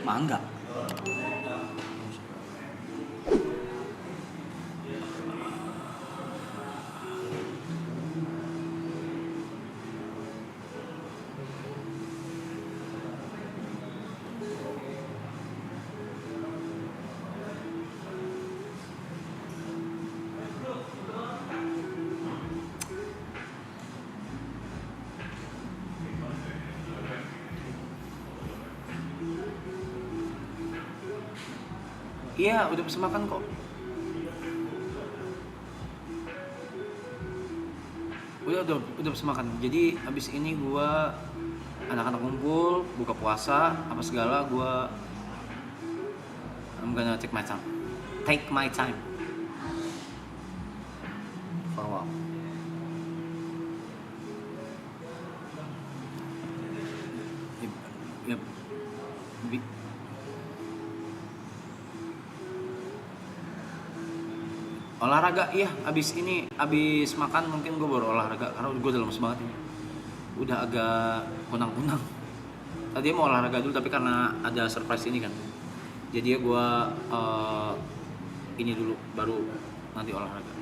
Mangga. Iya, udah pesen makan kok. Udah pesen makan. Jadi abis ini gua anak-anak kumpul, buka puasa, apa segala, I'm gonna take my time. Take my time. For a while. Yep. Olahraga, iya, abis makan mungkin gue baru olahraga karena gue udah lemes banget ini, udah agak kunang-kunang. Tadi mau olahraga dulu tapi karena ada surprise ini kan, jadi ya gue ini dulu baru nanti olahraga.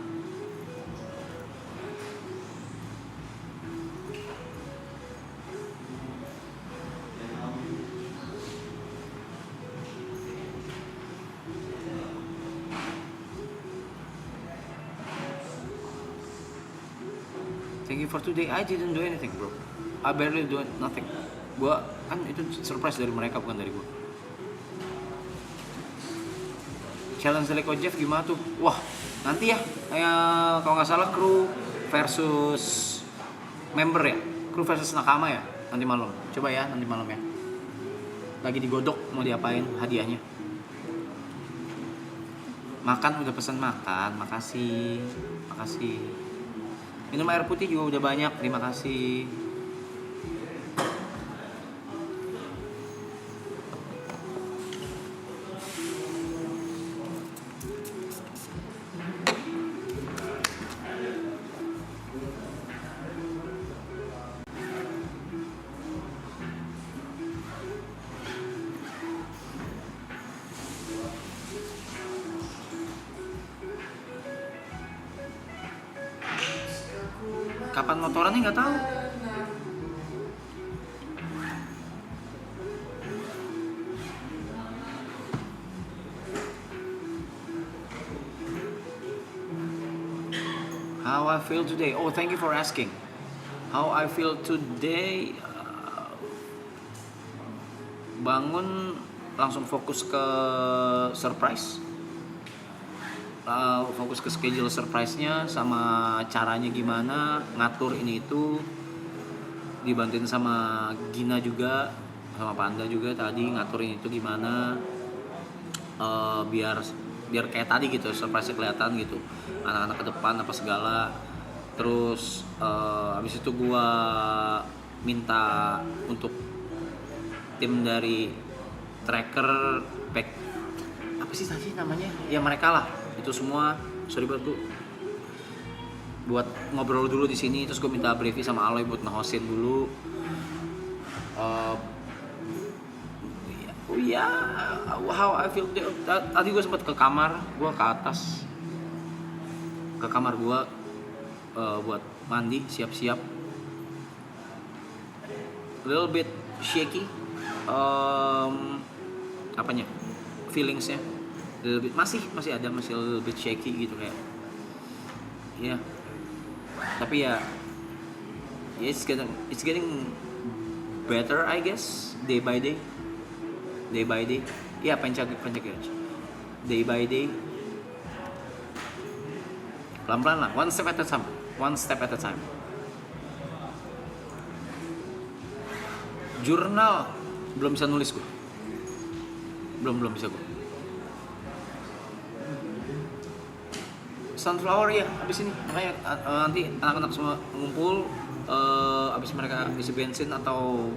Thank you for today. I didn't do anything, bro. I barely do nothing. Gua kan itu surprise dari mereka, bukan dari gua. Challenge Leko Jeff gimana tuh? Wah, nanti ya. Kayak kalau nggak salah kru versus member ya. Kru versus nakama ya. Nanti malam. Coba ya nanti malam ya. Lagi digodok mau diapain hadiahnya. Makan udah pesan makan. Makasih. Minum air putih juga udah banyak, terima kasih. Kapan motorannya nggak tahu. How I feel today? Oh, thank you for asking. How I feel today? Bangun langsung fokus ke surprise. Fokus ke schedule surprise-nya sama caranya gimana ngatur ini itu, dibantuin sama Gina juga, sama Panda juga tadi ngaturin itu gimana biar kayak tadi gitu, surprise-nya kelihatan gitu, anak-anak ke depan apa segala. Terus habis itu gua minta untuk tim dari tracker pack apa sih tadi namanya ya, mereka lah itu semua, sorry banget tuh, buat ngobrol dulu di sini. Terus gue minta Brevi sama Aloy buat nge-hostin dulu. How I feel tadi gue sempat ke kamar, gue ke atas ke kamar gue buat mandi, siap-siap. Little bit shaky, apanya, feelingsnya little bit, masih ada, masih little bit shaky gitu kayak ya. Tapi ya it's getting better I guess, day by day. Ya pencak day by day, pelan-pelan lah, one step at a time. Jurnal belum bisa nulis gue, belum bisa gue. Sunflower ya abis ini, makanya nanti anak-anak semua ngumpul, abis mereka isi bensin atau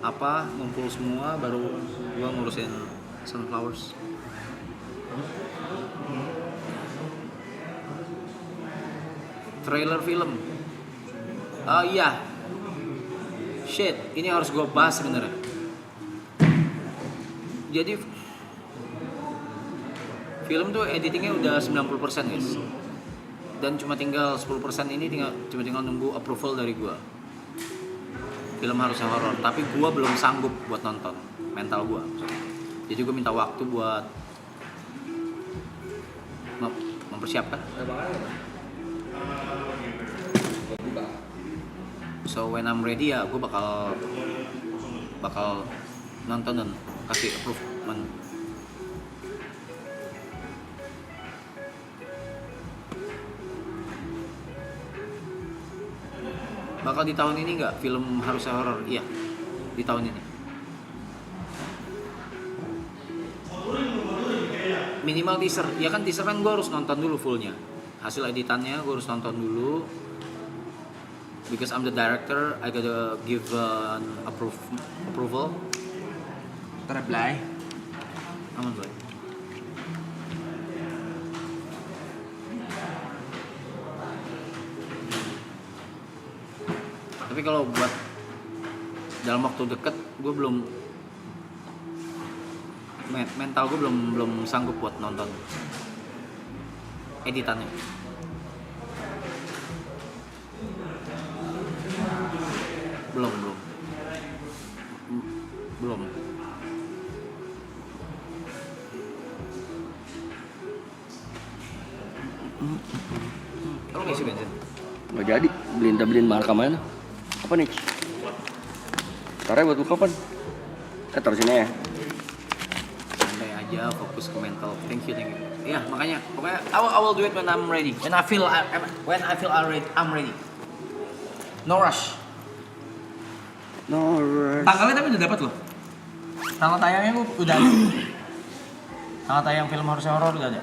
apa, ngumpul semua baru gua ngurusin sunflowers. Trailer film, iya, shit, ini harus gua bahas sebenarnya. Jadi film tuh editingnya udah 90% guys. Dan cuma tinggal 10% ini cuma tinggal nunggu approval dari gua. Film harusnya horor, tapi gua belum sanggup buat nonton, mental gua. Jadi gua minta waktu buat mempersiapkan. So when I'm ready ya gua bakal nonton dan kasih approval. Bakal di tahun ini nggak film harusnya horor? Iya, di tahun ini. Minimal teaser, ya kan teaser kan gue harus nonton dulu fullnya. Hasil editannya gue harus nonton dulu. Because I'm the director, I gotta give an approval. Reply. Aman boy. Tapi kalau buat dalam waktu deket, gue belum mental gue belum sanggup buat nonton editannya. Belum. Kalau ngisi bensin? Nggak jadi, beliin marka mana? Apa nih? Ntar buat buka kapan? Taruh sini ya. Santai aja, fokus ke mental. Thank you. Iya, makanya pokoknya I will do it when I'm ready. When I feel I'm ready. No rush. Tanggalnya tapi udah dapat loh. Tanggal tayangnya udah ada. Tanggal tayang film harusnya horor udah ada.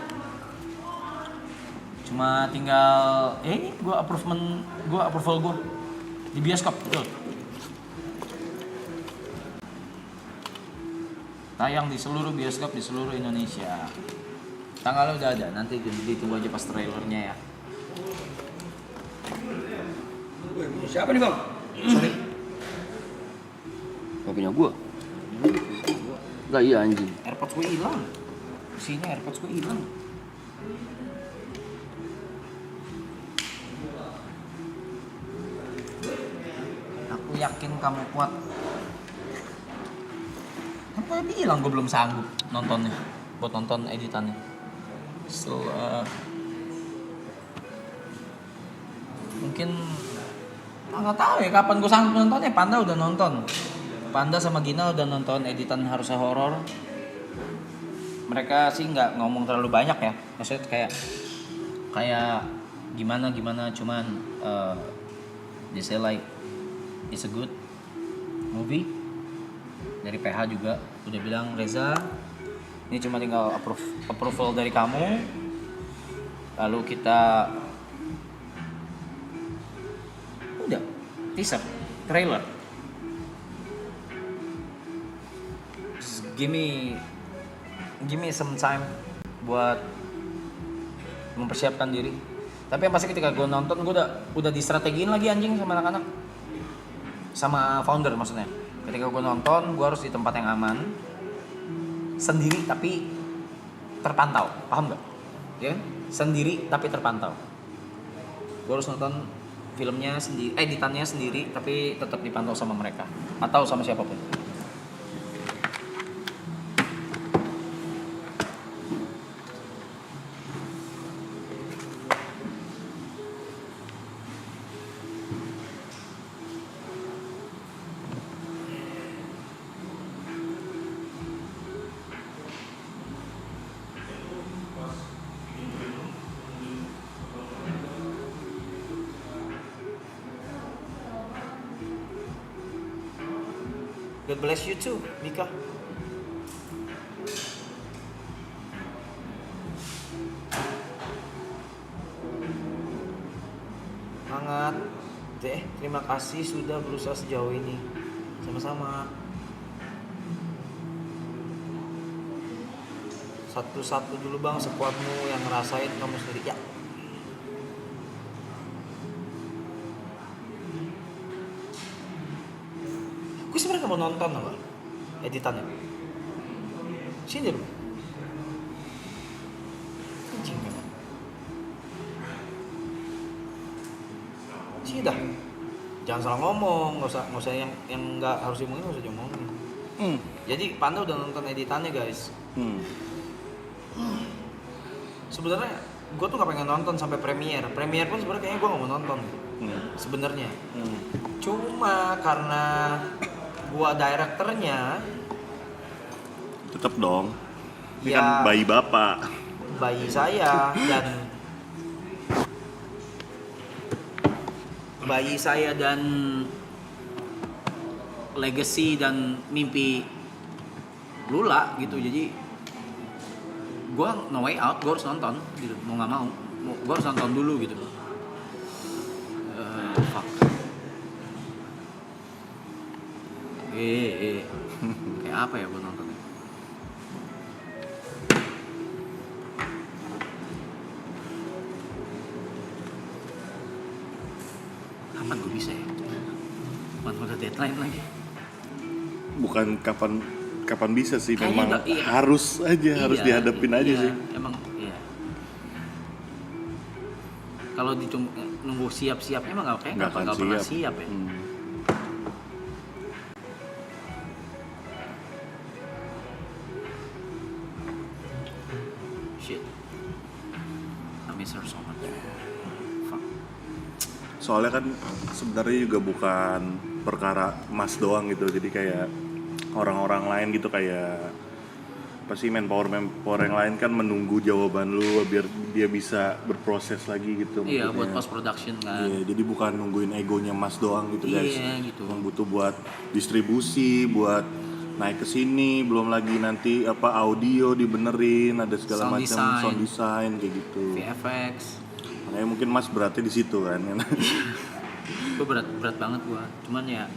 Cuma tinggal ini approval gue di bioskop betul. Tayang di seluruh bioskop di seluruh Indonesia. Tanggalnya udah ada, nanti ditunggu aja pas trailernya ya. Siapa nih bang? Sorry. Gak punya gua. Lah iya anjing. AirPods gue hilang. Sini AirPods gue hilang. Aku yakin kamu kuat. Apa bilang gue belum sanggup nontonnya, buat nonton editannya. Mungkin nggak tahu ya kapan gue sanggup nontonnya. Panda udah nonton. Panda sama Gina udah nonton editan harusnya horor. Mereka sih nggak ngomong terlalu banyak ya. Maksudnya kayak gimana cuman they say like it's a good movie. Dari PH juga udah bilang Reza, ini cuma tinggal approval dari kamu. Lalu kita udah teaser, trailer. Just give me some time buat mempersiapkan diri. Tapi yang pasti ketika gue nonton gue udah distrategiin lagi anjing sama anak-anak, sama founder maksudnya. Ketika gue nonton, gue harus di tempat yang aman, sendiri tapi terpantau, paham nggak? Ya, sendiri tapi terpantau. Gue harus nonton filmnya sendiri, editannya sendiri, tapi tetap dipantau sama mereka atau sama siapapun. God bless you too, Mika. Semangat. Terima kasih sudah berusaha sejauh ini. Sama-sama. Satu-satu dulu bang, sekuatmu yang ngerasain kamu sendiri. Ya. Gue sebenarnya mau nonton apa editannya. Sini dulu. Anjing memang. Sini dah. Jangan salah ngomong, nggak usah yang nggak harus diomongin, nggak usah diomongin. Jadi Panda udah nonton editannya guys. Sebenarnya gue tuh nggak pengen nonton sampai premiere pun sebenarnya kayaknya gue nggak mau nonton sebenarnya. Cuma karena gue direkturnya Tetep dong. Ini ya, kan bayi bapak. bayi saya dan legacy dan mimpi Lula gitu. Jadi gue no way out, gue harus nonton gitu, mau nggak mau gue harus nonton dulu gitu. Fuck. Kayak apa ya gue nontonnya? Kapan gue bisa ya? Kapan udah deadline lagi? Bukan kapan bisa sih, Kayaknya memang iya. harus dihadapin aja iya, sih. Emang iya. Kalau nunggu siap-siapnya emang nggak bakal pernah siap ya. Shit. I miss her so much. Fuck. Soalnya kan sebenarnya juga bukan perkara Mas doang gitu, jadi kayak orang-orang lain gitu, kayak pasti manpower yang lain kan menunggu jawaban lu biar dia bisa berproses lagi gitu. Iya, maksudnya. buat post production kan. Iya, jadi bukan nungguin egonya Mas doang gitu guys. Iya, gitu. Yang butuh buat distribusi, buat naik ke sini, belum lagi nanti audio dibenerin, ada segala Sound macam design. sound design kayak gitu. VFX. Makanya mungkin Mas beratnya di situ kan. Gue berat banget gue. Cuman ya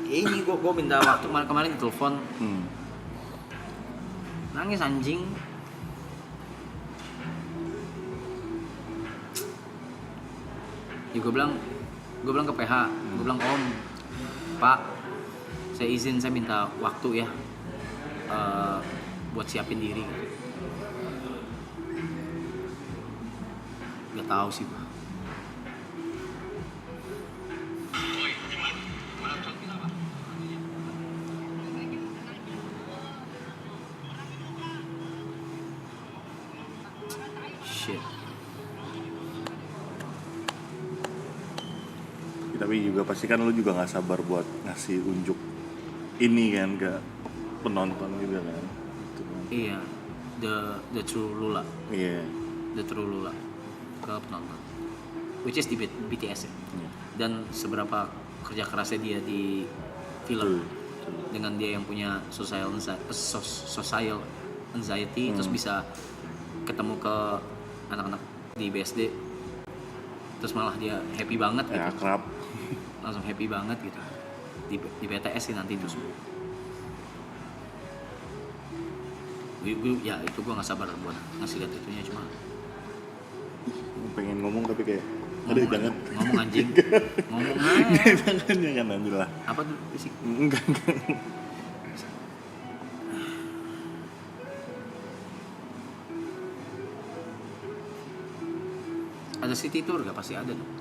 ini gue minta waktu kemarin ditelepon. Nangis anjing. Ya gue bilang ke PH, gue bilang Om, Pak, saya izin, saya minta waktu ya buat siapin diri. Gak tahu sih Pak. Shit. Tapi juga pasti kan lu juga nggak sabar buat ngasih unjuk ini kan ke penonton juga kan. Gitu kan. Iya, the true Lula. Iya. The true Lula ke penonton. Which is di BTS ya. Iya. Dan seberapa kerja kerasnya dia di film. Betul. Dengan dia yang punya social anxiety, terus bisa ketemu ke anak-anak di BSD, terus malah dia happy banget gitu. Ya, akrab. Langsung happy banget gitu di BTS sih nanti terus. Ya itu gue nggak sabar buat ngasih lihat itunya, cuma Pengen ngomong tapi kayak ada jangan. ngomong anjing. Ngomong aja. jangan nanti lah. Apa tuh fisik? Enggak. Ada city tour gak? Pasti ada dong.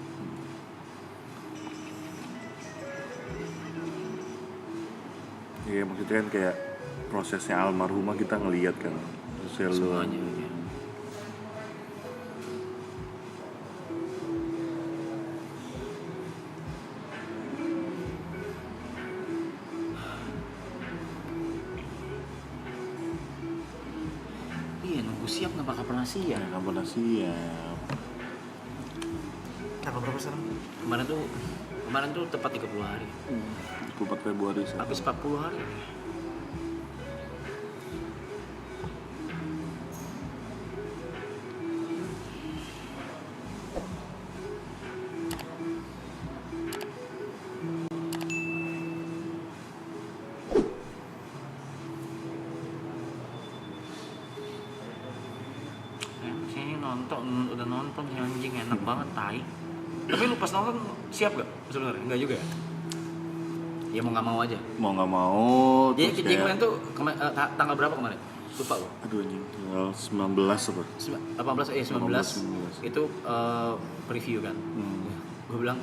Iya, maksudnya kan kayak prosesnya almarhumah kita ngelihat kan. Sosial lu. Semuanya ya. Iya, nunggu siap gak bakal pernah siap. Ya, kapan siap. Tanggal berapa sekarang? Kemarin tuh tepat 30 hari. 24 Februari sih. Habis 40 hari. Sini udah nonton ya anjing, enak banget tai. Tapi lu pas nonton siap gak sebenarnya? Enggak juga ya? Ya mau nggak mau aja. Mau nggak mau Jadi terus kemarin tuh tanggal berapa kemarin? lupa gue. Aduh anjing, tanggal 19 apa? 19 itu preview kan. Gue bilang,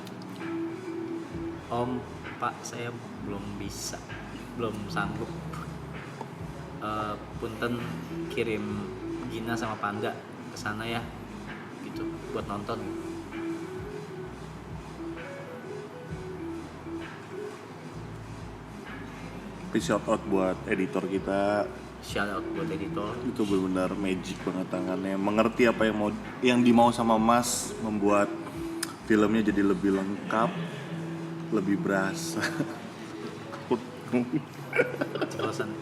Om, Pak, saya belum bisa, belum sanggup. Punten kirim Gina sama Panda ke sana ya, gitu, buat nonton. Tapi shout out buat editor kita, Shout out buat editor. itu benar-benar magic banget tangannya, mengerti apa yang dimau sama Mas, membuat filmnya jadi lebih lengkap, lebih berasa. Ceplosan.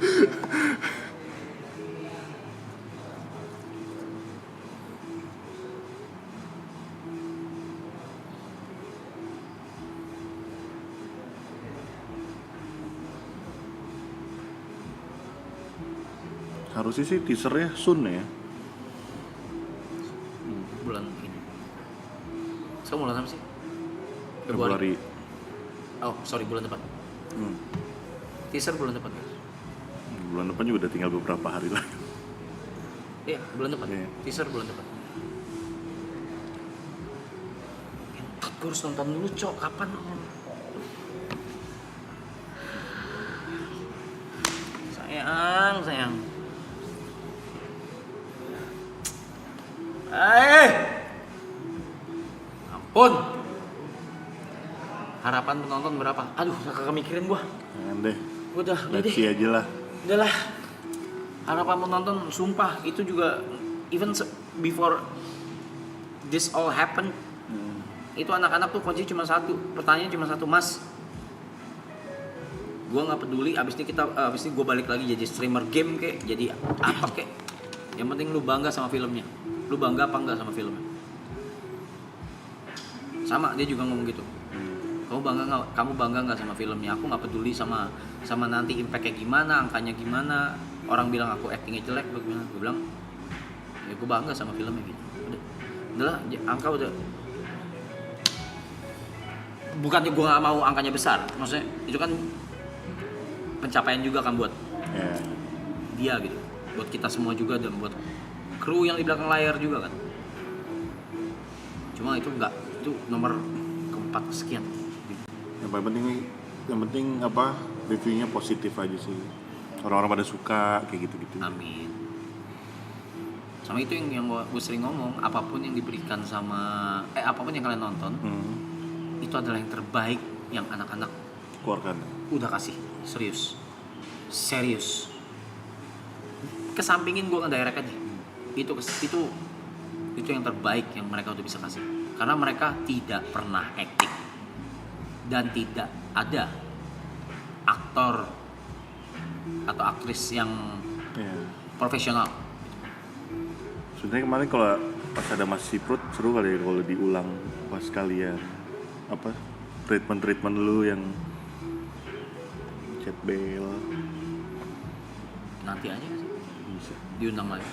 Harusnya sih teasernya soon ya. Bulan ini. Sekarang bulan apa sih? Februari. Oh, sorry, bulan depan. Teaser bulan depan, guys. Bulan depan juga udah tinggal beberapa hari lagi. Iya, bulan depan. Iya. Teaser bulan depan. Entot, gue harus nonton dulu, Cok. Kapan? Sayang. Ampun. Harapan penonton berapa? Aduh, kagak mikirin gua. Jangan deh, Udah let's deh. see aja lah. Udahlah. Harapan penonton sumpah itu juga even before this all happen. Itu anak-anak tuh kunci cuma satu, pertanyaan cuma satu, Mas. Gua nggak peduli abis ini gua balik lagi jadi streamer game kek, jadi apa kek. Yang penting lu bangga sama filmnya. Lu bangga apa enggak sama filmnya? Sama dia juga ngomong gitu. Kamu bangga nggak sama filmnya? Aku nggak peduli sama nanti impactnya gimana, angkanya gimana. Orang bilang aku actingnya jelek, gue bilang ya gue bangga sama filmnya gitu. Udahlah, angka udah. Bukannya gue nggak mau angkanya besar, maksudnya itu kan pencapaian juga kan buat dia gitu, buat kita semua juga dan buat kru yang di belakang layar juga kan. Cuma itu enggak, itu nomor keempat sekian. Yang penting apa, reviewnya positif aja sih, orang-orang pada suka kayak gitu-gitu. Amin. Sama itu yang gue sering ngomong, apapun yang diberikan sama apapun yang kalian nonton, itu adalah yang terbaik yang anak-anak Keluarkan. udah kasih. Serius. Kesampingin gue ngedirect aja. Itu yang terbaik yang mereka udah bisa kasih. Karena mereka tidak pernah acting dan tidak ada aktor atau aktris yang profesional. Sebenarnya kemarin kalau pas ada Mas Siprut seru kali ya kalau diulang pas kalian apa treatment lu yang chat Bell. Nanti aja sih Bisa. diundang lagi.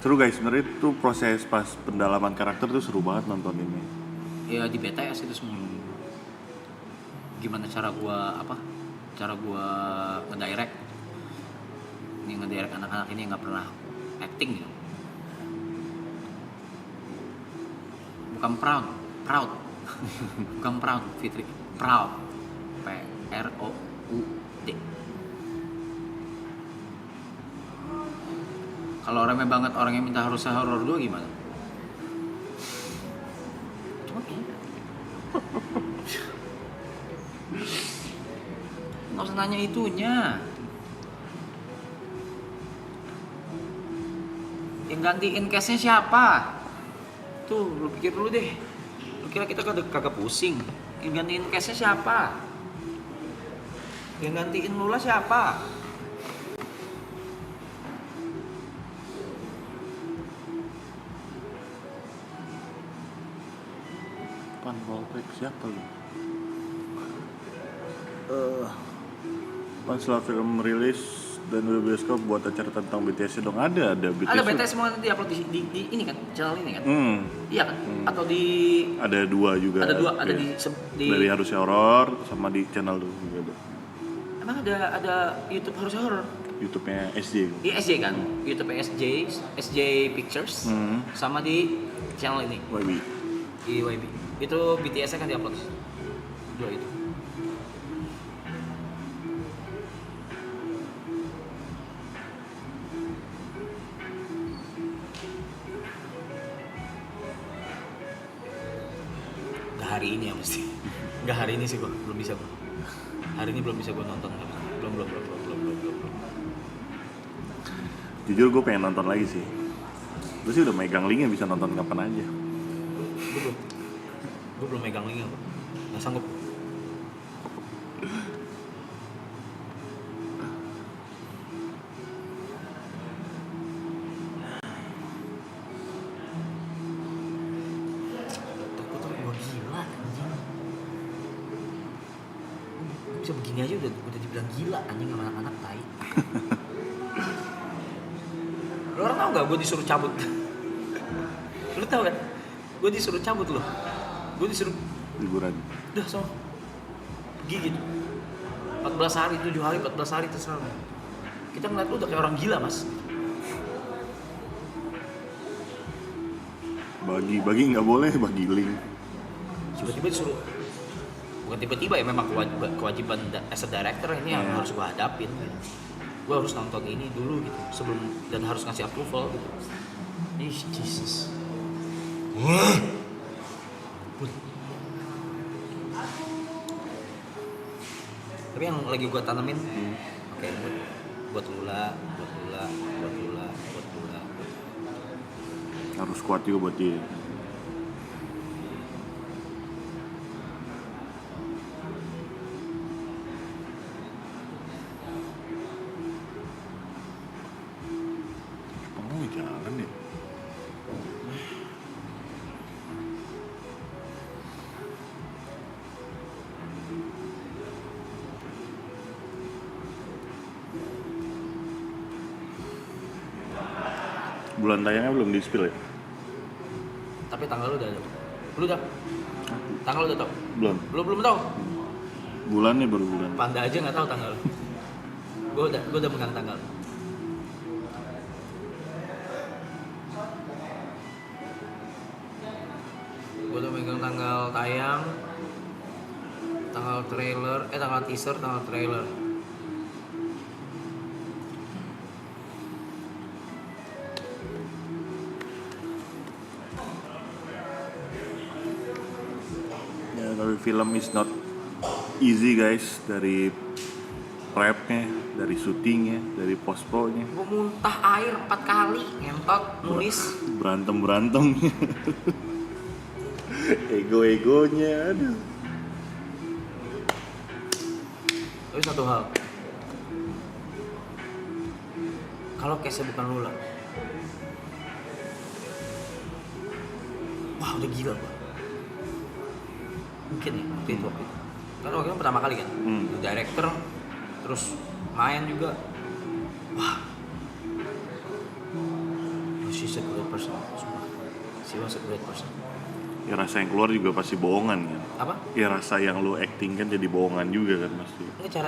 Seru guys, sebenarnya itu proses pas pendalaman karakter tuh seru banget nonton ini. Ya di BTS itu semua. Gimana cara gua ngedirect anak-anak ini yang nggak pernah acting gitu. Bukan proud bukan proud Fitri, proud, PROUD. Kalau remeh banget orang yang minta harusnya horor 2 gimana? Cuma gitu. Nggak usah nanya itunya. Yang gantiin case-nya siapa? Tuh, lu pikir dulu deh. Lu kira kita kagak pusing? Yang gantiin case-nya siapa? Yang gantiin Lula siapa? Pan Wallpack siapa lu? Pan setelah film rilis dan udah bioskop buat acara tentang BTS dong, ada BTS. Ada BTS semua nanti upload di ini kan, channel ini kan? Iya kan? Atau di Ada 2 juga. ada Iya. di Dari Harusnya Horor sama di channel lu juga ada. emang ada YouTube harusnya horor. YouTube-nya SJ. Di SJ kan, YouTube SJ Pictures, sama di channel ini YB. di YB. Itu BTS-nya kan diupload. Dua itu. Gak hari ini ya mesti. Gak hari ini sih gua, belum bisa gua. Hari ini belum bisa gua nonton, nggak bisa. Belum. Jujur gue pengen nonton lagi sih. Gue sih udah megang linknya, bisa nonton kapan aja. Gue belum megang linknya, bro. Nggak sanggup. Takut gue gila, anjing. Gue bisa begini aja udah dibilang gila, anjing, sama anak-anak tai. Lo orang tau gak gue disuruh cabut? Lo tau kan? Gue disuruh cabut loh. Gue disuruh Liburan. udah so pergi gitu 14 hari, 7 hari, 14 hari terserah lo. Kita ngeliat lu udah kayak orang gila, mas. Bagi nggak boleh, bagi link. Tiba-tiba disuruh, bukan tiba-tiba ya, memang kewajiban as a director ini yang harus gue hadapin gitu. Gue harus nonton ini dulu gitu sebelum, dan harus ngasih approval gitu. Jesus. Tapi yang lagi gue tanamin, oke, buat lula. Harus kuat juga buat dia. Jepang jalan ya. Bulan tayangnya belum di-spill ya? Tapi tanggal lu udah ada. Lu udah? Tanggal lu udah tau? Belum. Belum tahu. Bulannya baru bulan. Panda aja nggak tahu tanggal. Gue udah megang tanggal. Gue udah megang tanggal tayang, tanggal trailer, tanggal teaser, tanggal trailer. Ya, tapi film is not easy guys, dari prepnya, dari syutingnya, dari post-pro-nya, Gue muntah air 4 kali, ngentot, nulis. berantem ego-egonya, aduh. Tapi satu hal, kalau case-nya bukan Lula, wah udah gila gua. Mungkin ya, waktu itu. Karena waktu itu pertama kali kan, director, terus main juga. Wah, she's a great person, sumpah. She was a great person. Ya rasa yang keluar juga pasti bohongan kan. Apa? Ya rasa yang lu acting kan jadi bohongan juga kan pasti. Ini cara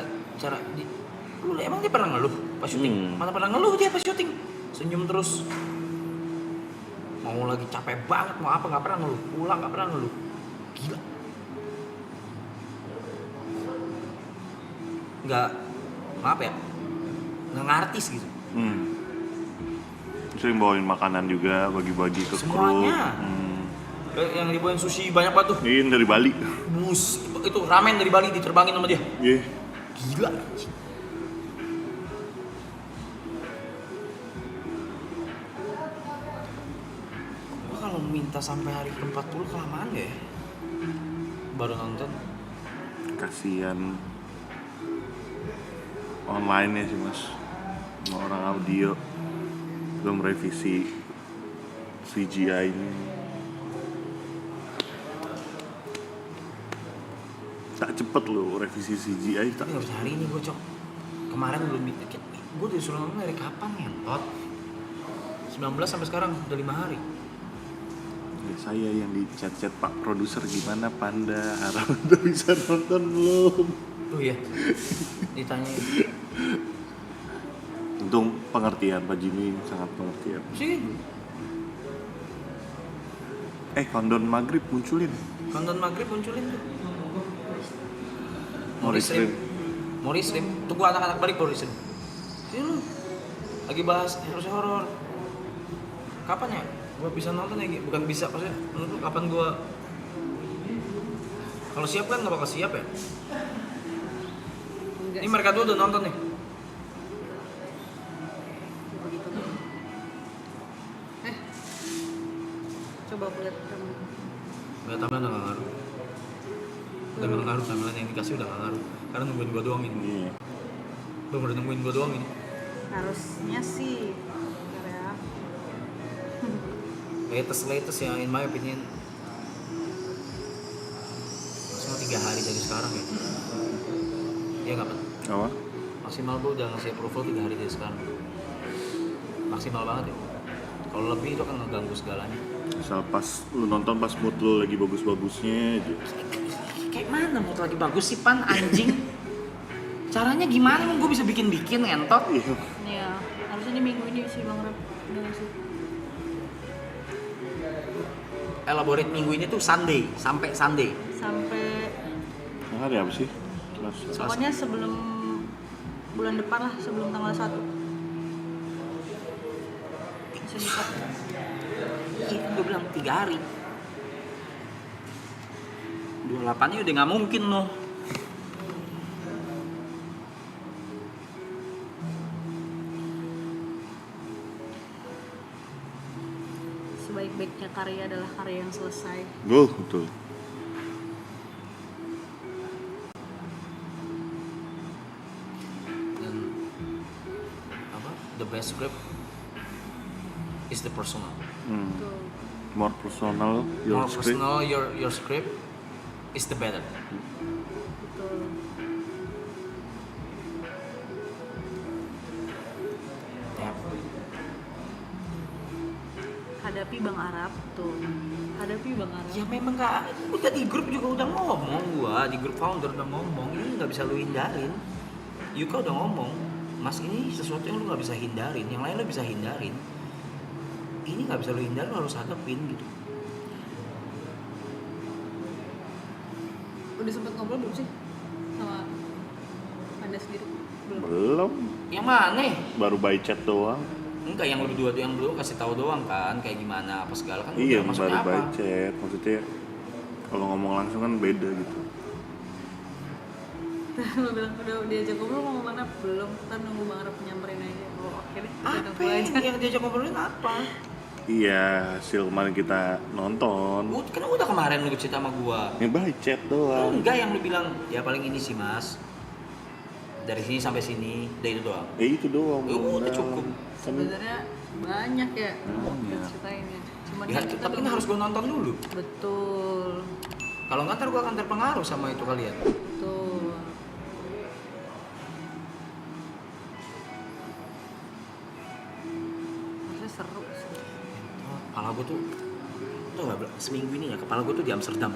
lu emang dia pernah ngeluh pas syuting? Mana pernah ngeluh dia pas syuting? Senyum terus. Mau lagi capek banget, mau apa nggak pernah ngeluh. Pulang nggak pernah ngeluh. Gila. Nggak, apa ya? Nggak ngartis gitu. Sering bawain makanan juga, bagi-bagi ke kru. Semuanya. Yang dibawain sushi banyak banget tuh. Ini dari Bali. Itu ramen dari Bali diterbangin sama dia. Iya. Gila. Gua kalau minta sampai hari ke-40 kelamaan gak ya? Baru nonton. Kasian online ya sih mas, sama orang audio belum revisi CGI ini. Tak cepet loh revisi CGI, tak. Tapi harus hari ini gue cok. Kemarin belum dikit. Gue disuruh nonton dari kapan ngentot? 19 sampai sekarang udah 5 hari. Ya, saya yang di chat Pak Produser, gimana Panda, harap udah bisa nonton belum? Oh iya. Ditanya. Untung pengertian, Pak Jimmy sangat pengertian. Sih, Countdown maghrib munculin. konten maghrib munculin tuh. Morris Rim. Morris Rim. Tunggu anak-anak balik Morris Rim. Ini lu lagi bahas horor. Kapan ya? Gua bisa nonton ya? Bukan bisa, maksudnya menurut lu kapan gua kalau siap kan nggak bakal siap ya? Enggak Ini mereka tuh udah nonton nih. begitu. Coba aku lihat kamu. Nggak tahu udah nggak ngaruh. Udah nggak ngaruh, tampilan yang dikasih udah nggak ngaruh. Karena nungguin gua doang ini. Iya. Lu udah nungguin gua doang ini. Harusnya sih. Bentar ya. Latest yang in my opinion maksimal 3 hari dari sekarang ya. Iya nggak Pak? Apa? Maksimal gua udah ngasih approval 3 hari dari sekarang. Maksimal banget ya. Kalau lebih itu akan ngeganggu segalanya. Misal pas lu nonton pas mood lu lagi bagus-bagusnya aja. Kayak mana mood lagi bagus sih Pan anjing? Caranya gimana emang gue bisa bikin-bikin ngentot? Iya. Iya, harusnya di minggu ini sih Bang Rap. Bener sih. Elaborate minggu ini tuh Sunday, sampai Sunday. Sampai Hari apa sih? Selasa. pokoknya sebelum bulan depan lah, sebelum tanggal 1. Masih dekat. Iya, gue bilang 3 hari. 28-nya udah nggak mungkin loh. Sebaik-baiknya karya adalah karya yang selesai. Betul. Dan apa? The best script is the personal. Tuh. More personal, your More script. personal your script is the better. Betul. Ya. Hadapi Bang Arab tuh. Hadapi Bang Arab. Ya memang kak, udah di grup juga udah ngomong gua, di grup founder udah ngomong, ini nggak bisa lu hindarin. Yuka udah ngomong, Mas ini sesuatu yang lu nggak bisa hindarin, yang lain lu bisa hindarin. Ini nggak bisa lu hindarin, lu harus hadapin gitu. Udah sempet ngobrol belum sih sama Anda sendiri? Belum. Belum. Yang mana? Baru by chat doang. Enggak, yang berdua tuh yang belum kasih tahu doang kan, kayak gimana apa segala kan. Iya, udah, maksudnya baru by apa? chat. Maksudnya kalau ngomong langsung kan beda gitu. Lo bilang udah diajak ngobrol mau kemana? Belum, kan nunggu Bang Arab nyamperin aja. Oh, oke deh, kita Apa tunggu aja. yang diajak ngobrolin apa? Iya, hasil kemarin kita nonton. Kan udah kemarin lu cerita sama gua. Yang by chat doang. Enggak, yang lu bilang ya paling ini sih Mas, dari sini sampai sini, udah itu doang. Itu doang. Udah cukup. Sebenarnya banyak ya Banyak. ceritainnya. Cuman Ya, kan kita tapi kan harus gua nonton dulu. Betul. Kalau nggak ntar gua akan terpengaruh sama itu kalian. Betul. Harusnya seru sih. Kepala gua tuh nggak seminggu ini ya kepala gua tuh di Amsterdam.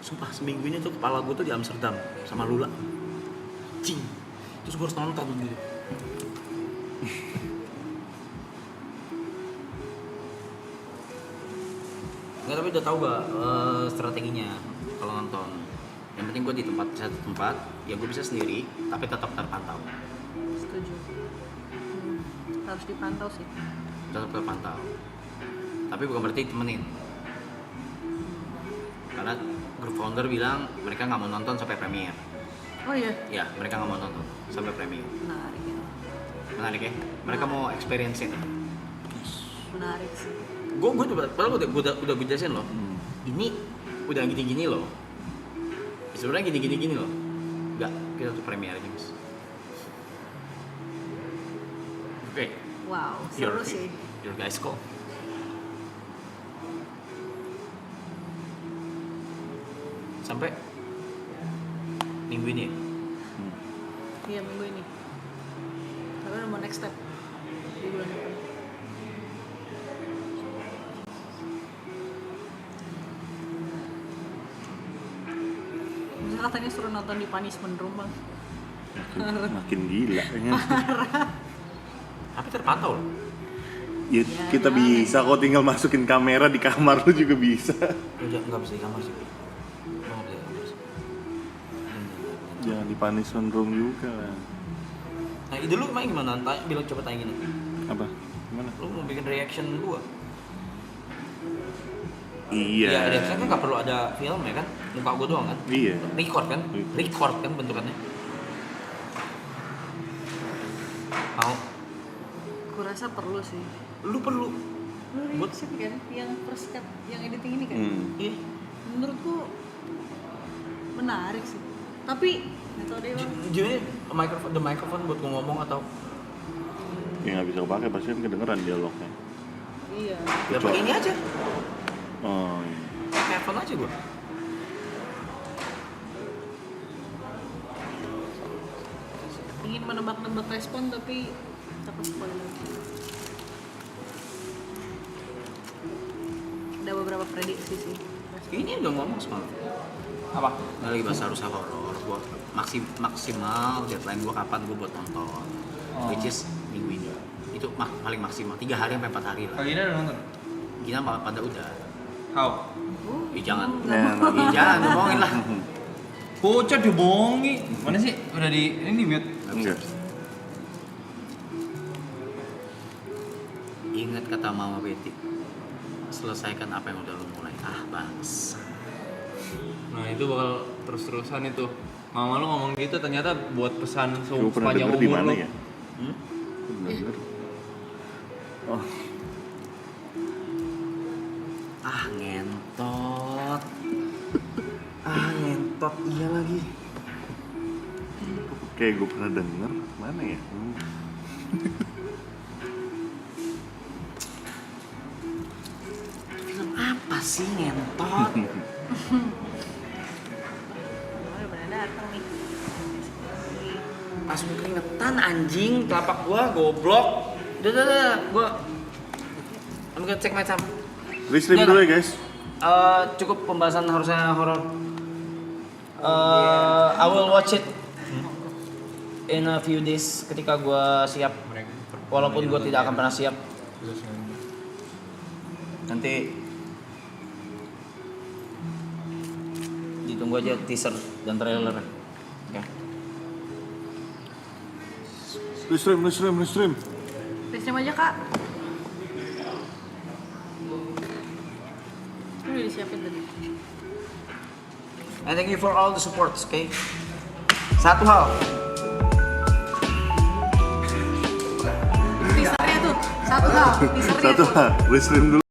Sumpah seminggu ini tuh kepala gua tuh di Amsterdam sama Lula. Cing. Terus gua harus nonton gitu. Nggak, tapi udah tahu gak strateginya kalau nonton. Yang penting gue di satu tempat, ya gue bisa sendiri, tapi tetap terpantau. Setuju. Harus dipantau sih. Tetap terpantau. Tapi bukan berarti temenin. Karena grup founder bilang mereka nggak mau nonton sampai premiere. Oh iya, Ya, mereka nggak mau nonton sampai premiere. menarik ya. Menarik ya? Mereka mau experience it. Menarik sih. Gue udah gue jelasin loh. Ini udah gini-gini loh. Sebenarnya gini loh. Enggak, kita tuh premiere aja mas. Oke, Wow, seru sih. your guys call. Sampai minggu ini ya? Iya minggu ini. Tapi udah mau next step di bulan depan. Misalnya katanya suruh nonton di punishment room bang. makin gila ya. Tapi terpantau loh. Ya, kita bisa kok tinggal masukin kamera di kamar lu juga bisa. Nggak bisa di kamar sih. Nggak bisa di kamar sih. Jangan di punishment room juga lah. Nah, ide lu main gimana? Bilang coba tanya gini. Apa? Gimana? Lu mau bikin reaction gua? Iya. Ya, reaction kan nggak perlu ada film ya kan? Muka gua doang kan? Iya. Record kan? Record kan bentukannya. Mau? Kurasa perlu sih. Lu perlu. Lu reaction kan yang first cut yang editing ini kan. Iya. Menurutku menarik sih. Tapi nggak tahu deh bang. Jadi the microphone buat gua ngomong atau Ya nggak bisa kepake pasti kan kedengeran dialognya. Iya. ya pakai ini aja. Oh iya. Pakai headphone aja gua. Ingin menebak-nebak respon tapi takut spoiler. Ada beberapa prediksi sih. Ini udah ngomong semalam. Apa? Nggak lagi bahas harus horor. Gua maksimal deadline gua kapan gua buat nonton. Which is minggu ini. Itu paling maksimal 3 hari sampai 4 hari lah. Kali ini udah nonton? Gina pada udah. How? Jangan. Nah, Jangan ngomongin lah. Bocah dibohongi. Mana sih? Udah ini di mute. Enggak. Ingat kata Mama Betty. Selesaikan apa yang udah lu mulai. Bangsa. Nah itu bakal terus-terusan itu. Mama lu ngomong gitu ternyata buat pesan Gue pernah sepanjang denger di umur mana lu. ya? Pernah denger. Oh, Ngentot. Ngentot iya lagi. kayak gue pernah denger mana ya? Film apa sih ngentot? Udah pada datang nih. Pas gue keringetan anjing, telapak gua goblok. Udah, gua I'm gonna check my time. Restream Udah, dulu udah. ya guys. Cukup pembahasan harusnya horor. I will watch it in a few days ketika gua siap. Walaupun gua tidak akan pernah siap. Nanti ditunggu aja teaser dan trailer. Oke. Restream. Restream aja kak. Ini udah disiapin tadi. And thank you for all the supports, okay? Satu hal, Teasernya tuh. Satu hal. Teasernya Satu tuh. lah, restream dulu.